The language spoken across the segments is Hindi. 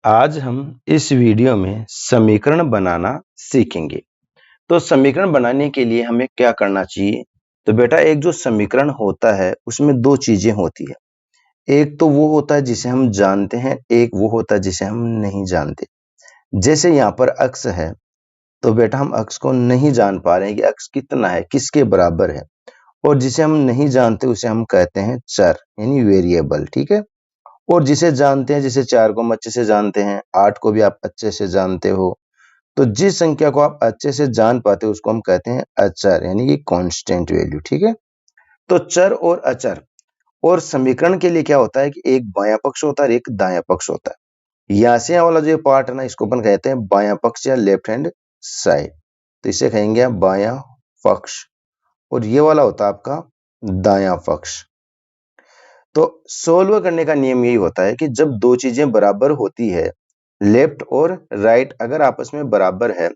आज हम इस वीडियो में समीकरण बनाना सीखेंगे। तो समीकरण बनाने के लिए हमें क्या करना चाहिए? तो बेटा एक जो समीकरण होता है उसमें दो चीजें होती है। एक तो वो होता है जिसे हम जानते हैं, एक वो होता है जिसे हम नहीं जानते। जैसे यहाँ पर अक्स है, तो बेटा हम अक्स को नहीं जान पा रहे हैं कि अक्स कितना है, किसके बराबर है। और जिसे हम नहीं जानते उसे हम कहते हैं चर यानी वेरिएबल। ठीक है। और जिसे जानते हैं, जैसे 4 को हम अच्छे से जानते हैं, 8 को भी आप अच्छे से जानते हो, तो जिस संख्या को आप अच्छे से जान पाते हो उसको हम कहते हैं अचर यानी कि कांस्टेंट वैल्यू। ठीक है। तो चर और अचर और समीकरण के लिए क्या होता है कि एक बायां पक्ष होता है और एक दायां पक्ष होता है। यहाँ से यहाँ वाला जो पार्ट है ना, इसको अपन कहते हैं बायां पक्ष या लेफ्ट हैंड साइड। तो इसे कहेंगे आप बायां पक्ष, और ये वाला होता है आपका दायां पक्ष। तो सोल्व करने का नियम यही होता है कि जब दो चीजें बराबर होती है, लेफ्ट और राइट अगर आपस में बराबर है,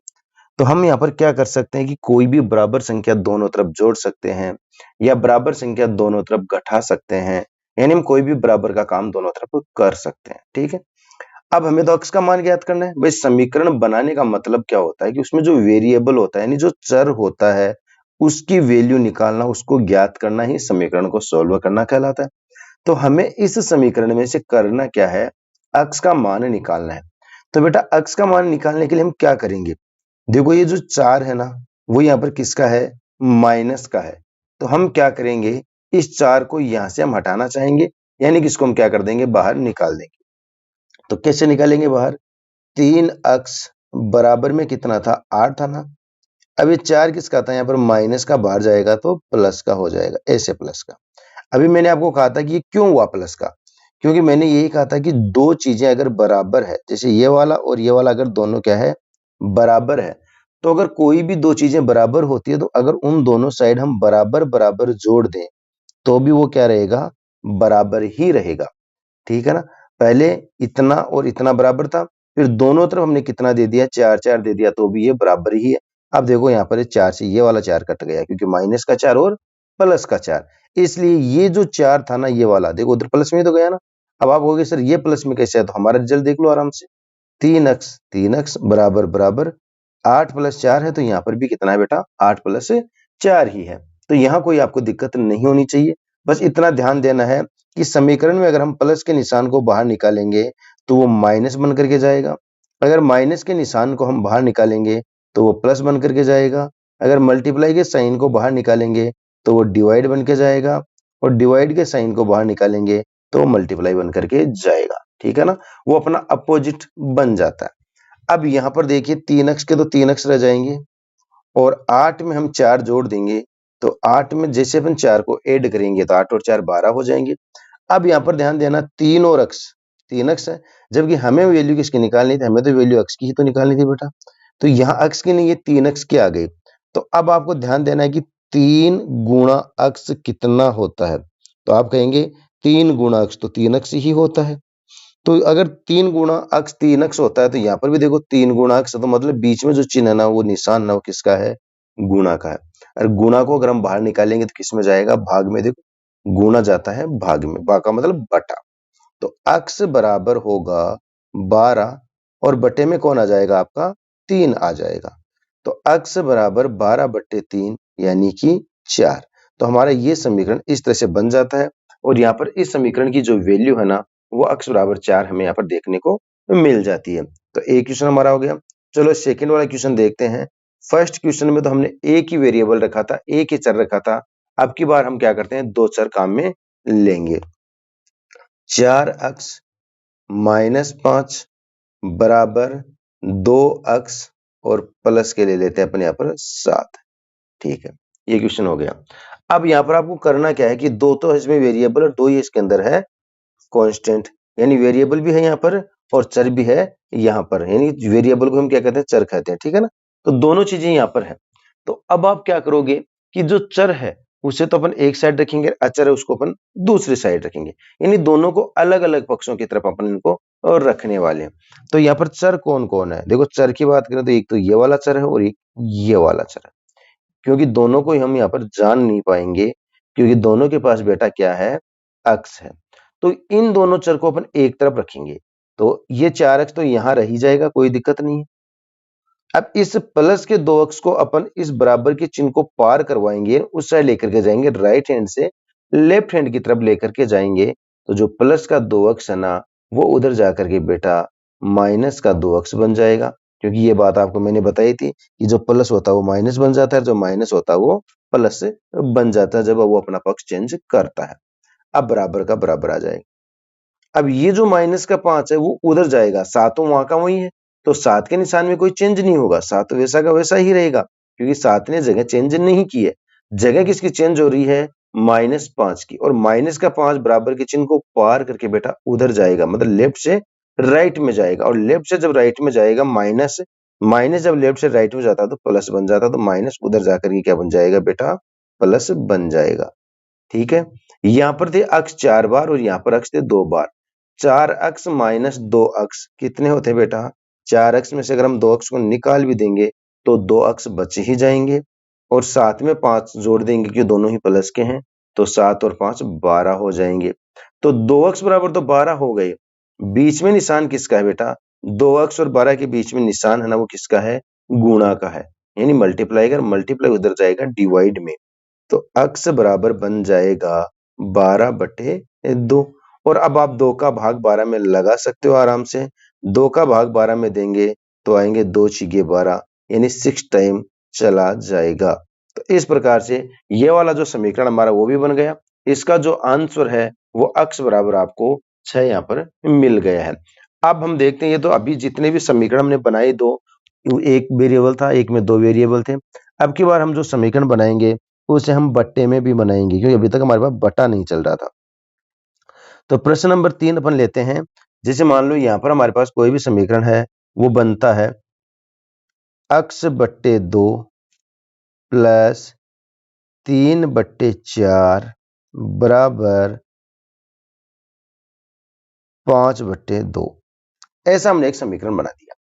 तो हम यहाँ पर क्या कर सकते हैं कि कोई भी बराबर संख्या दोनों तरफ जोड़ सकते हैं या बराबर संख्या दोनों तरफ घटा सकते हैं। यानी हम कोई भी बराबर का काम दोनों तरफ कर सकते हैं। ठीक है। अब हमें तो अक्स का मान ज्ञात करना है भाई। समीकरण बनाने का मतलब क्या होता है कि उसमें जो वेरिएबल होता है यानी जो चर होता है उसकी वैल्यू निकालना, उसको ज्ञात करना ही समीकरण को सोल्व करना कहलाता है। तो हमें इस समीकरण में से करना क्या है, अक्स का मान निकालना है। तो बेटा अक्स का मान निकालने के लिए हम क्या करेंगे? देखो ये जो 4 है ना, वो यहाँ पर किसका है? माइनस का है। तो हम क्या करेंगे, इस 4 को यहां से हम हटाना चाहेंगे, यानी कि इसको हम क्या कर देंगे, बाहर निकाल देंगे। तो कैसे निकालेंगे बाहर? 3 अक्स बराबर में कितना था? 8 था ना। अब ये 4 किसका था? यहाँ पर माइनस का बाहर जाएगा तो प्लस का हो जाएगा, ऐसे प्लस का। अभी मैंने आपको कहा था कि ये क्यों हुआ प्लस का, क्योंकि मैंने यही कहा था कि दो चीजें अगर बराबर है, जैसे ये वाला और ये वाला अगर दोनों क्या है, बराबर है, तो अगर कोई भी दो चीजें बराबर होती है तो अगर उन दोनों साइड हम बराबर बराबर जोड़ दें तो भी वो क्या रहेगा, बराबर ही रहेगा। ठीक है ना। पहले इतना और इतना बराबर था, फिर दोनों तरफ हमने कितना दे दिया, 4 4 दे दिया, तो भी ये बराबर ही है। अब देखो यहाँ पर 4 से ये वाला 4 कट गया क्योंकि माइनस का 4 और प्लस का 4, इसलिए ये जो 4 था ना, ये वाला देखो उधर प्लस में तो गया ना। अब आप कहोगे सर ये प्लस में कैसे है, तो हमारा रिजल्ट देख लो आराम से। 3 अक्स बराबर बराबर 8 प्लस 4 है, तो यहाँ पर भी कितना है बेटा, 8 प्लस 4 ही है। तो यहाँ कोई आपको दिक्कत नहीं होनी चाहिए। बस इतना ध्यान देना है कि समीकरण में अगर हम प्लस के निशान को बाहर निकालेंगे तो वो माइनस बन करके जाएगा, अगर माइनस के निशान को हम बाहर निकालेंगे तो वो प्लस बन करके जाएगा, अगर मल्टीप्लाई के साइन को बाहर निकालेंगे तो वो डिवाइड बन के जाएगा, और डिवाइड के साइन को बाहर निकालेंगे तो मल्टीप्लाई बन करके जाएगा। ठीक है ना, वो अपना अपोजिट बन जाता है। अब यहाँ पर देखिए 3 अक्स के तो 3 अक्स रह जाएंगे, और 8 में हम 4 जोड़ देंगे, तो 8 में जैसे अपन 4 को ऐड करेंगे तो 8 और 4 12 हो जाएंगे। अब यहाँ पर ध्यान देना, 3 और अक्स, 3 अक्स है, जबकि हमें वैल्यू किसकी निकालनी थी, हमें तो वैल्यू अक्स की ही तो निकालनी थी बेटा। तो यहाँ अक्स की नहीं है, 3 अक्स की आ गई। तो अब आपको ध्यान देना है कि 3 गुणा अक्स कितना होता है, तो आप कहेंगे 3 गुणा अक्स तो 3 अक्स ही होता है। तो अगर 3 गुणा अक्स 3 अक्स होता है, तो यहाँ पर भी देखो 3 गुणा अक्स, तो मतलब बीच में जो चिन्ह है ना, वो निशान ना, वो किसका है, गुणा का है। और गुणा को अगर हम बाहर निकालेंगे तो किस में जाएगा, भाग में। देखो गुणा जाता है भाग में, भाग का मतलब बटा। तो अक्स बराबर होगा 12, और बटे में कौन आ जाएगा आपका, 3 आ जाएगा। तो अक्स बराबर 12/3 यानी कि 4। तो हमारा ये समीकरण इस तरह से बन जाता है, और यहाँ पर इस समीकरण की जो वैल्यू है ना, वो अक्स बराबर 4 हमें यहाँ पर देखने को मिल जाती है। तो एक क्वेश्चन हमारा हो गया। चलो सेकंड वाला क्वेश्चन देखते हैं। फर्स्ट क्वेश्चन में तो हमने एक ही वेरिएबल रखा था, एक ही चर रखा था। अब की बार हम क्या करते हैं, दो चर काम में लेंगे। 4 अक्स -5 बराबर 2 अक्स और प्लस के ले लेते हैं अपन यहाँ पर 7। ठीक है, ये क्वेश्चन हो गया। अब यहाँ पर आपको करना क्या है कि दो तो इसमें वेरिएबल और दो ही इसके अंदर है कांस्टेंट, यानी वेरिएबल भी है यहाँ पर और चर भी है यहाँ पर, यानी वेरिएबल को हम क्या कहते हैं, चर कहते हैं। ठीक है ना, तो दोनों चीजें यहाँ पर है। तो अब आप क्या करोगे कि जो चर है उसे तो अपन एक साइड रखेंगे, अचर है उसको अपन दूसरी साइड रखेंगे, यानी दोनों को अलग अलग पक्षों की तरफ अपन इनको और रखने वाले हैं। तो यहाँ पर चर कौन कौन है, देखो चर की बात करें तो एक तो ये वाला चर है और एक ये वाला चर है, क्योंकि दोनों को हम यहाँ पर जान नहीं पाएंगे, क्योंकि दोनों के पास बेटा क्या है, अक्स है। तो इन दोनों चर को अपन एक तरफ रखेंगे। तो ये 4x तो यहाँ रह ही जाएगा, कोई दिक्कत नहीं है। अब इस प्लस के 2x को अपन इस बराबर के चिन्ह को पार करवाएंगे, उस साइड लेकर के जाएंगे, राइट हैंड से लेफ्ट हैंड की तरफ लेकर के जाएंगे, तो जो प्लस का 2x है ना, वो उधर जाकर के बेटा माइनस का 2x बन जाएगा। क्योंकि ये बात आपको मैंने बताई थी कि जो प्लस होता है वो माइनस बन जाता है, जो माइनस होता है वो प्लस से बन जाता है जब वो अपना पक्ष चेंज करता है। अब बराबर का बराबर आ जाएगा। अब ये जो माइनस का 5 है वो उधर जाएगा, 7 तो वहां का वही है, तो 7 के निशान में कोई चेंज नहीं होगा, 7 वैसा का वैसा ही रहेगा, क्योंकि 7 ने जगह चेंज नहीं की है। जगह किसकी चेंज हो रही है? -5 की। और माइनस का 5 बराबर के चिन्ह को पार करके बेटा उधर जाएगा, मतलब लेफ्ट से राइट में जाएगा, और लेफ्ट से जब राइट में जाएगा माइनस, माइनस जब लेफ्ट से राइट में जाता है तो प्लस बन जाता है, तो माइनस उधर जाकर के क्या बन जाएगा बेटा? प्लस बन जाएगा। ठीक है, यहां पर थे अक्स 4 बार और यहां पर अक्स थे 2 बार। 4x माइनस 2x कितने होते हैं बेटा? 4x में से अगर हम 2x को निकाल भी देंगे तो 2x बच ही जाएंगे, और साथ में 5 जोड़ देंगे कि दोनों ही प्लस के हैं, तो 7 और 5 12 हो जाएंगे। तो 2x बराबर तो 12 हो गए। बीच में निशान किसका है बेटा? 2x और 12 के बीच में निशान है ना, वो किसका है? गुणा का है, यानी मल्टीप्लाई कर, मल्टीप्लाई उधर जाएगा डिवाइड में, तो अक्स बराबर बन जाएगा 12/2। और अब आप 2 का भाग 12 में लगा सकते हो आराम से। 2 का भाग 12 में देंगे तो आएंगे 2 छीके 12, यानी 6 टाइम चला जाएगा। तो इस प्रकार से ये वाला जो समीकरण हमारा वो भी बन गया। इसका जो आंसर है वो अक्स बराबर आपको 6 यहाँ पर मिल गया है। अब हम देखते हैं, ये तो अभी जितने भी समीकरण हमने बनाए, दो, एक वेरिएबल था, एक में 2 वेरिएबल थे। अब की बार हम जो समीकरण बनाएंगे उसे हम बट्टे में भी बनाएंगे, क्योंकि अभी तक हमारे पास बट्टा नहीं चल रहा था। तो प्रश्न नंबर 3 अपन लेते हैं। जैसे मान लो यहाँ पर हमारे पास कोई भी समीकरण है, वो बनता है x/2 प्लस 3/4 बराबर 5/2। ऐसा हमने एक समीकरण बना दिया।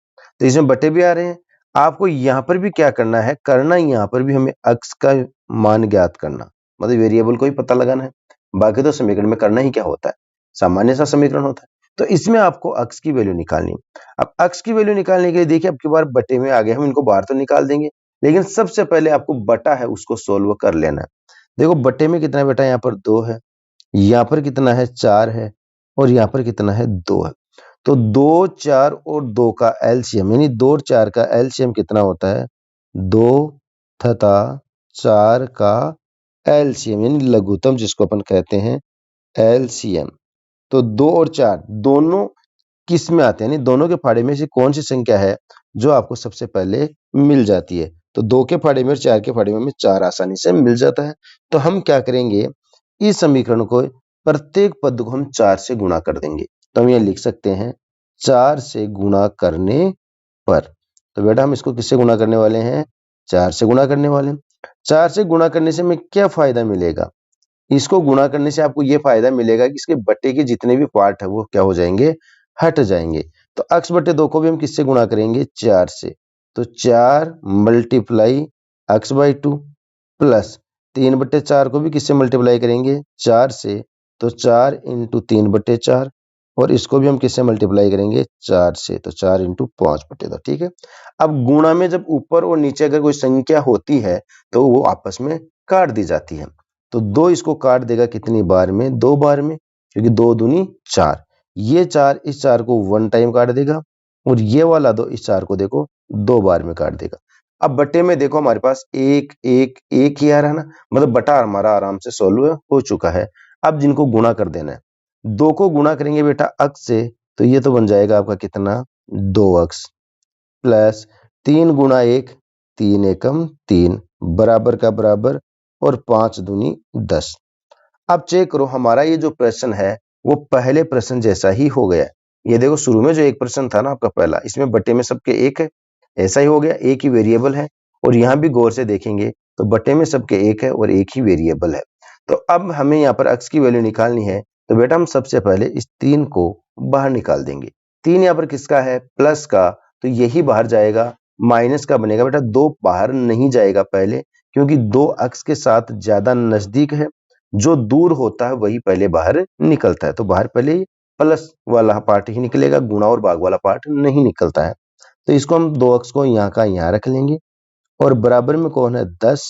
तो इसमें बट्टे भी आ रहे हैं। आपको यहाँ पर भी क्या करना है? यहाँ पर भी हमें x का मान ज्ञात करना, मतलब वेरिएबल को ही पता लगाना है। बाकी तो समीकरण में करना ही क्या होता है, सामान्य सा समीकरण होता है। तो इसमें आपको x की वैल्यू निकालनी है। अब x की वैल्यू निकालने के लिए देखिए, अब की बार बटे में आ गए, हम इनको बाहर तो निकाल देंगे, लेकिन सबसे पहले आपको बटा है उसको सोल्व कर लेना है। देखो बटे में कितना है बेटा? यहाँ पर 2 है, यहाँ पर कितना है? 4 है, और यहाँ पर कितना है? 2 है। तो 2, 4 और 2 का एलसीएम, यानी 2 और 4 का एलसीएम कितना होता है? 2 तथा 4 का एलसीएम, यानी लघुत्तम जिसको अपन कहते हैं एलसीएम। तो 2 और 4 दोनों किस में आते हैं, यानी दोनों के फाड़े में से कौन सी संख्या है जो आपको सबसे पहले मिल जाती है? तो 2 के फाड़े में और 4 के फाड़े में हमें 4 आसानी से मिल जाता है। तो हम क्या करेंगे, इस समीकरण को, प्रत्येक पद को हम 4 से गुणा कर देंगे। तो हम ये लिख सकते हैं 4 से गुणा करने पर। तो बेटा हम इसको किससे गुणा करने वाले हैं? 4 से गुणा करने वाले हैं। 4 से गुणा करने से हमें क्या फायदा मिलेगा? इसको गुणा करने से आपको ये फायदा मिलेगा कि इसके बट्टे के जितने भी पार्ट है वो क्या हो जाएंगे? हट जाएंगे। तो x/2 को भी हम किससे गुणा करेंगे? 4 से। तो 4 मल्टीप्लाई x/2 प्लस 3/4 को भी किससे मल्टीप्लाई करेंगे? 4 से। तो 4 इंटू 3/4, और इसको भी हम किससे मल्टीप्लाई करेंगे? 4 से। तो 4 इंटू 5/2। ठीक है। अब गुणा में जब ऊपर और नीचे अगर कोई संख्या होती है तो वो आपस में काट दी जाती है। तो 2 इसको काट देगा कितनी बार में? 2 बार में, क्योंकि 2 दूनी 4। ये 4 इस 4 को 1 टाइम काट देगा, और ये वाला 2 इस 4 को देखो 2 बार में काट देगा। अब बटे में देखो हमारे पास 1 1 1 ही आ रहा है ना, मतलब बटा हमारा आराम से सॉल्व हो चुका है। अब जिनको गुणा कर देना है, 2 को गुणा करेंगे बेटा x से, तो ये तो बन जाएगा आपका कितना? 2x प्लस 3 गुणा 1, 3 एकम 3 बराबर का बराबर, और 5 दूनी 10। अब चेक करो, हमारा ये जो प्रश्न है वो पहले प्रश्न जैसा ही हो गया। ये देखो शुरू में जो एक प्रश्न था ना आपका पहला, इसमें बटे में सबके 1 है, ऐसा ही हो गया, एक ही वेरिएबल है। और यहाँ भी गौर से देखेंगे तो बटे में सबके 1 है और एक ही वेरिएबल है। तो अब हमें यहाँ पर x की वैल्यू निकालनी है, तो बेटा हम सबसे पहले इस 3 को बाहर निकाल देंगे। 3 यहाँ पर किसका है? प्लस का, तो यही बाहर जाएगा। माइनस का बनेगा बेटा, 2 बाहर नहीं जाएगा पहले, क्योंकि 2 x के साथ ज्यादा नजदीक है। जो दूर होता है वही पहले बाहर निकलता है, तो बाहर पहले प्लस वाला पार्ट ही निकलेगा, गुणा और भाग वाला पार्ट नहीं निकलता है। तो इसको हम 2 अक्स को यहाँ का यहाँ रख लेंगे और बराबर में कौन है 10,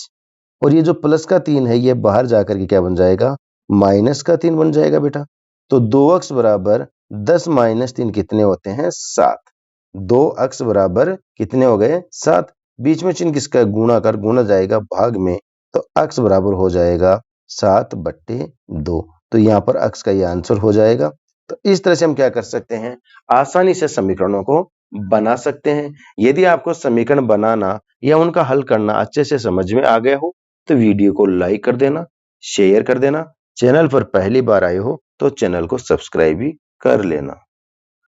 और ये जो प्लस का 3 है ये बाहर जाकर के क्या बन जाएगा, माइनस का 3 बन जाएगा बेटा। तो 2 अक्स बराबर 10 माइनस 3 कितने होते हैं 7। 2 अक्स बराबर कितने हो गए 7। बीच में चिन्ह किसका गुणा कर गुणा जाएगा भाग में, तो अक्स बराबर हो जाएगा 7/2। तो यहाँ पर अक्स का ये आंसर हो जाएगा। तो इस तरह से हम क्या कर सकते हैं, आसानी से समीकरणों को बना सकते हैं। यदि आपको समीकरण बनाना या उनका हल करना अच्छे से समझ में आ गया हो तो वीडियो को लाइक कर देना, शेयर कर देना। चैनल पर पहली बार आए हो तो चैनल को सब्सक्राइब भी कर लेना।